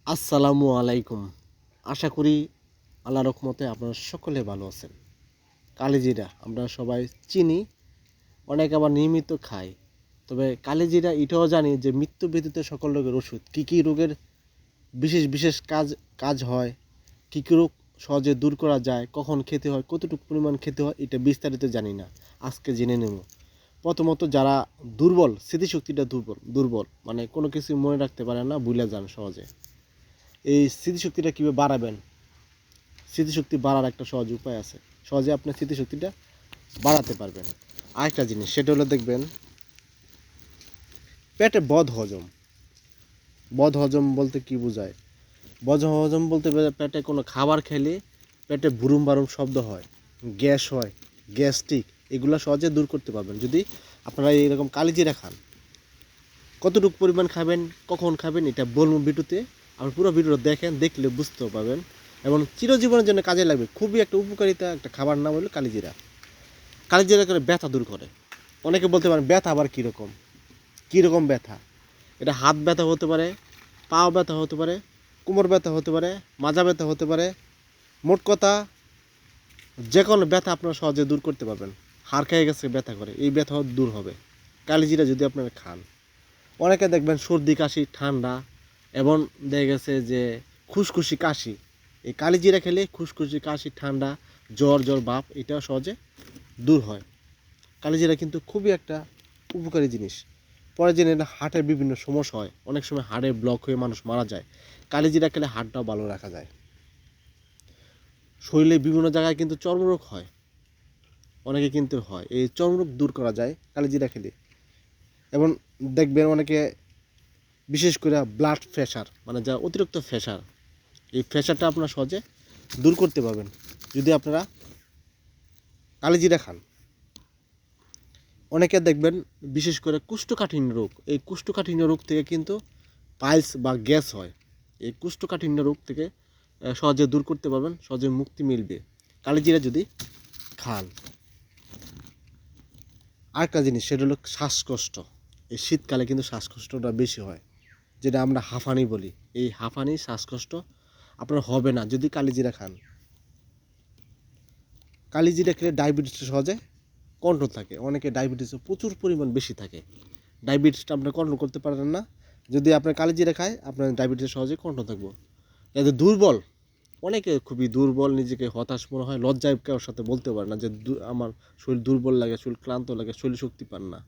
আসসালামু আলাইকুম। আশা করি আল্লাহর রহমতে আপনারা সকলে ভালো আছেন। কালিজিরা আমরা সবাই চিনি, অনেকে আবার নিয়মিত খাই। তবে কালিজিরা এটাও জানি যে মৃত্যু ব্যতীত সকল রোগের ওষুধ। কী রোগের বিশেষ কাজ হয়, কী রোগ সহজে দূর করা যায়, কখন খেতে হয়, কতটুকু পরিমাণ খেতে হয়, এটা বিস্তারিত জানি না। আজকে জেনে নেব। প্রথমত যারা দুর্বল, স্মৃতিশক্তিটা দুর্বল মানে কোনো কিছু মনে রাখতে পারে না, ভুলে যান সহজে। এই স্মৃতিশক্তিটা কীভাবে বাড়াবেন? স্মৃতিশক্তি বাড়ার একটা সহজ উপায় আছে। সহজে আপনার স্মৃতিশক্তিটা বাড়াতে পারবেন। আরেকটা জিনিস সেটা হলো দেখবেন পেটে বদ হজম বলতে কি বোঝায়? বদ হজম বলতে পেটে কোনো খাবার খেলে পেটে বুরুম বারুম শব্দ হয়, গ্যাস হয়, গ্যাস্ট্রিক, এগুলো সহজে দূর করতে পারবেন যদি আপনারা এইরকম কালিজিরা খান। কতটুকু পরিমাণ খাবেন, কখন খাবেন, এটা বলবো ভিডিওতে। আপনি পুরো ভিডিওটা দেখলে বুঝতেও পারবেন এবং চিরজীবনের জন্য কাজে লাগবে। খুবই একটা উপকারিতা একটা খাবার নাম হলো কালিজিরা। কালিজিরা করে ব্যথা দূর করে। অনেকে বলতে পারেন ব্যথা আবার কীরকম ব্যথা? এটা হাত ব্যথা হতে পারে, পাও ব্যথা হতে পারে, কোমর ব্যথা হতে পারে, মাজা ব্যথা হতে পারে। মোট কথা যে কোনো ব্যথা আপনারা সহজে দূর করতে পারবেন। হাড় খেয়ে গেছে ব্যথা করে, এই ব্যথা দূর হবে কালিজিরা যদি আপনারা খান। অনেকে দেখবেন সর্দি কাশি ঠান্ডা এবং দেখা গেছে যে খুসখুসি কাশি, এই কালিজিরা খেলে খুসখুসি কাশি ঠান্ডা জ্বর ভাব এটা সহজে দূর হয়। কালিজিরা কিন্তু খুবই একটা উপকারী জিনিস। পরে জেনে হার্টের বিভিন্ন সমস্যা হয়, অনেক সময় হাড়ে ব্লক হয়ে মানুষ মারা যায়। কালিজিরা খেলে হাড়টাও ভালো রাখা যায়। শরীরে বিভিন্ন জায়গায় কিন্তু চর্মরোগ হয়, অনেকে কিন্তু হয়, এই চর্মরোগ দূর করা যায় কালিজিরা খেলে। এবং দেখবেন অনেকে বিশেষ করে ব্লাড প্রেশার মানে যা অতিরিক্ত প্রেশার, এই প্রেশারটা আপনারা সহজে দূর করতে পারবেন যদি আপনারা কালিজিরা খান। অনেকে দেখবেন বিশেষ করে কোষ্ঠকাঠিন্য রোগ, এই কোষ্ঠকাঠিন্য রোগ থেকে কিন্তু পাইলস বা গ্যাস হয়। এই কোষ্ঠকাঠিন্য রোগ থেকে সহজে দূর করতে পারবেন, সহজে মুক্তি মিলবে কালিজিরা যদি খান। আরেকটা জিনিস সেটা হলো শ্বাসকষ্ট। এই শীতকালে কিন্তু শ্বাসকষ্টটা বেশি হয়, যেটা আমরা হাঁফানি বলি। এই হাঁফানি শ্বাসকষ্ট আপনার হবে না যদি কালিজিরা খান। কালিজিরা খেলে ডায়াবেটিস সহজে কন্ট্রোল থাকে। অনেকে ডায়াবেটিসও প্রচুর পরিমাণ বেশি থাকে, ডায়াবেটিসটা আপনার কন্ট্রোল করতে পারেন না। যদি আপনার কালিজিরা খায় আপনার ডায়াবেটিস সহজে কন্ট্রোল থাকবো। এতে দুর্বল, অনেকে খুবই দুর্বল, নিজেকে হতাশ মনে হয়, লজ্জায় কারোর সাথে বলতে পারে না যে আমার শরীর দুর্বল লাগে, শরীর ক্লান্ত লাগে, শরীর শক্তি পান না,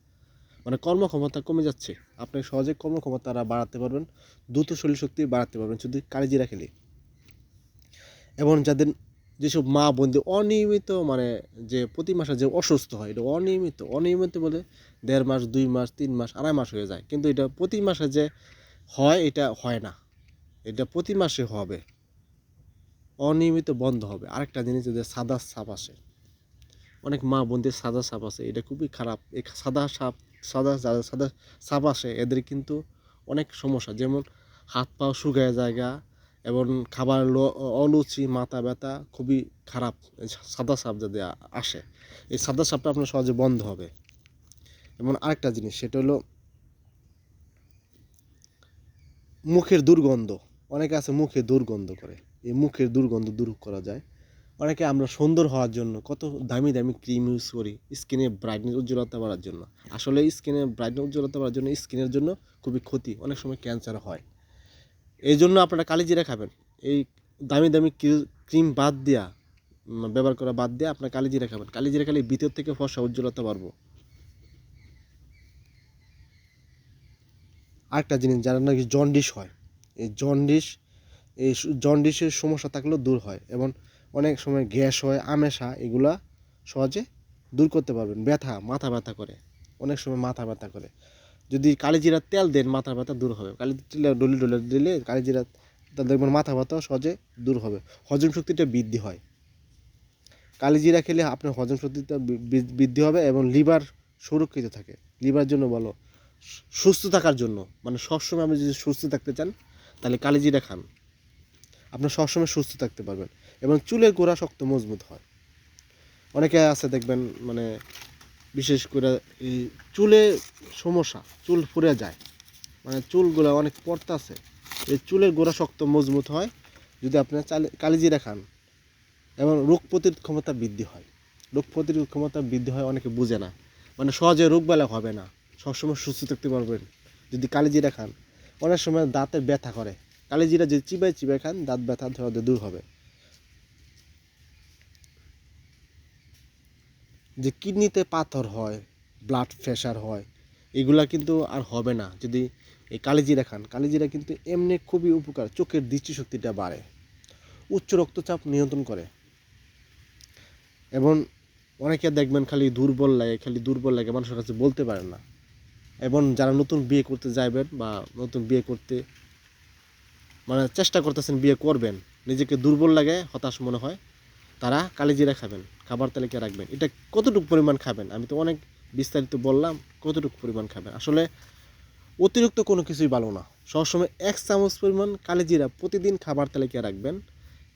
মানে কর্মক্ষমতা কমে যাচ্ছে। আপনি সহজে কর্মক্ষমতা বাড়াতে পারবেন, দ্রুত শরীর শক্তি বাড়াতে পারবেন যদি কালিজিরা খেলে। এবং যাদের যেসব মা বোনদের অনিয়মিত মানে যে প্রতি মাসে যে অসুস্থ হয়, এটা অনিয়মিত বলে 1.5 মাস 2 মাস 3 মাস 2.5 মাস হয়ে যায়, কিন্তু এটা প্রতি মাসে যে হয় এটা হয় না, এটা প্রতি মাসে হবে, অনিয়মিত বন্ধ হবে। আরেকটা জিনিস যে সাদা সাপ আসে, অনেক মা বোনদের সাদা সাপ আছে, এটা খুবই খারাপ। এই সাদা সাপ আসে এদের কিন্তু অনেক সমস্যা, যেমন হাত পা শুকায় জায়গা এবং খাবার অলুচি, মাথা ব্যথা, খুবই খারাপ সাদা সাপ যদি আসে। এই সাদা সাপটা আপনার সহজে বন্ধ হবে। এবং আরেকটা জিনিস সেটা হলো মুখের দুর্গন্ধ। অনেকে আছে মুখে দুর্গন্ধ করে, এই মুখের দুর্গন্ধ দূর করা যায়। অনেকে আমরা সুন্দর হওয়ার জন্য কত দামি ক্রিম ইউজ করি স্কিনের ব্রাইটনেস উজ্জ্বলতা বাড়ার জন্য। আসলে স্কিনের ব্রাইটনেস উজ্জ্বলতা বাড়ার জন্য স্কিনের জন্য খুবই ক্ষতি, অনেক সময় ক্যান্সার হয়। এই জন্য আপনারা কালিজিরা খাবেন। এই দামি ক্রিম বাদ দেওয়া, ব্যবহার করা বাদ দিয়ে আপনার কালিজিরা খাবেন। কালিজিরা খেলে ভিতর থেকে ফর্সা উজ্জ্বলতা বাড়বো। আরেকটা জিনিস, যারা নাকি জন্ডিস হয়, এই জন্ডিসের সমস্যা থাকলেও দূর হয়। এবং অনেক সময় গ্যাস হয়, আমেশা, এগুলা সহজে দূর করতে পারবেন। মাথা ব্যথা করে, অনেক সময় মাথা ব্যথা করে, যদি কালিজিরার তেল দেন মাথা ব্যথা দূর হবে। কালিজিরা ডলে দিলে কালিজিরা দেখবেন মাথা ব্যথা সহজে দূর হবে। হজম শক্তিটা বৃদ্ধি হয়, কালিজিরা খেলে আপনার হজম শক্তিটা বৃদ্ধি হবে এবং লিভার সুরক্ষিত থাকে। লিভার জন্য ভালো, সুস্থ থাকার জন্য, মানে সবসময় আপনি যদি সুস্থ থাকতে চান তাহলে কালিজিরা খান, আপনার সবসময় সুস্থ থাকতে পারবেন। এবং চুলের গোড়া শক্ত মজবুত হয়। অনেকে আছে দেখবেন মানে বিশেষ করে এই চুলে সমস্যা, চুল ফুরে যায়, মানে চুলগুলো অনেক পড়তাছে, এই চুলের গোড়া শক্ত মজবুত হয় যদি আপনি কালিজিরা খান, এবং রোগ প্রতিরোধ ক্ষমতা বৃদ্ধি হয়। রোগ প্রতিরোধ ক্ষমতা বৃদ্ধি হয় অনেকে বুঝে না, মানে সহজে রোগ বেলা হবে না, সবসময় সুস্থ থাকতে পারবেন যদি কালিজিরা খান। অনেক সময় দাঁতের ব্যথা করে, কালিজিরা যদি চিবাই চিবাই খান দাঁত ব্যথা সহজে দূর হবে। যে কিডনিতে পাথর হয়, ব্লাড প্রেশার হয়, এগুলা কিন্তু আর হবে না যদি এই কালিজিরা খান। কালিজিরা কিন্তু এমনি খুবই উপকার, চোখের দৃষ্টিশক্তিটা বাড়ে, উচ্চ রক্তচাপ নিয়ন্ত্রণ করে। এবং অনেকে দেখবেন খালি দুর্বল লাগে মানুষের কাছে বলতে পারেন না। এবং যারা নতুন বিয়ে করতে যাবেন বা নতুন বিয়ে করতে মানে চেষ্টা করতেছেন বিয়ে করবেন, নিজেকে দুর্বল লাগে, হতাশ মনে হয়, তারা কালিজিরা খাবেন, খাবার তালিকায় রাখবেন। এটা কতটুকু পরিমাণ খাবেন আমি তো অনেক বিস্তারিত বললাম, কতটুকু পরিমাণ খাবেন। আসলে অতিরিক্ত কোনো কিছুই ভালো না। সবসময় 1 চামচ পরিমাণ কালিজিরা প্রতিদিন খাবার তালিকায় রাখবেন,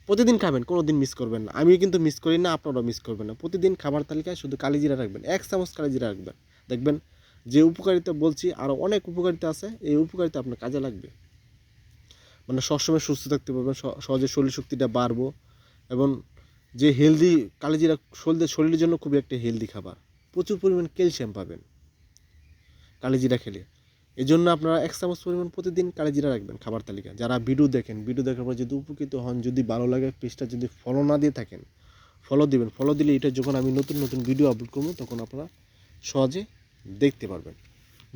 প্রতিদিন খাবেন, কোনো দিন মিস করবেন না। আমিও কিন্তু মিস করি না, আপনারাও মিস করবেন না। প্রতিদিন খাবার তালিকায় শুধু কালিজিরা রাখবেন, 1 চামচ কালিজিরা রাখবেন, দেখবেন যে উপকারিতা বলছি আরও অনেক উপকারিতা আছে, এই উপকারিতা আপনার কাজে লাগবে। মানে সবসময় সুস্থ থাকতে পারবেন, সহজে শরীর শক্তিটা বাড়বো। এবং যে হেলদি কালিজিরা শরীরের জন্য খুবই একটা হেলদি খাবার, প্রচুর পরিমাণ ক্যালসিয়াম পাবেন কালিজিরা খেলে। এই জন্য আপনারা 1 চামচ পরিমাণ প্রতিদিন কালিজিরা রাখবেন খাবার তালিকা। যারা ভিডিও দেখেন, ভিডিও দেখার পর যদি উপকৃত হন, যদি ভালো লাগে, পেজটা যদি ফলো না দিয়ে থাকেন ফলো দিবেন। ফলো দিলে এটা যখন আমি নতুন নতুন ভিডিও আপলোড করবো তখন আপনারা সহজে দেখতে পারবেন।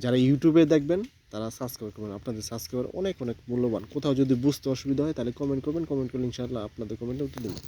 যারা ইউটিউবে দেখবেন তারা সাবস্ক্রাইব করবেন, আপনাদের সাবস্ক্রাইবার অনেক অনেক মূল্যবান। কোথাও যদি বুঝতে অসুবিধা হয় তাহলে কমেন্ট করবেন, কমেন্ট করলে ইনশাআল্লাহ আপনাদের কমেন্টে উত্তর দেবেন।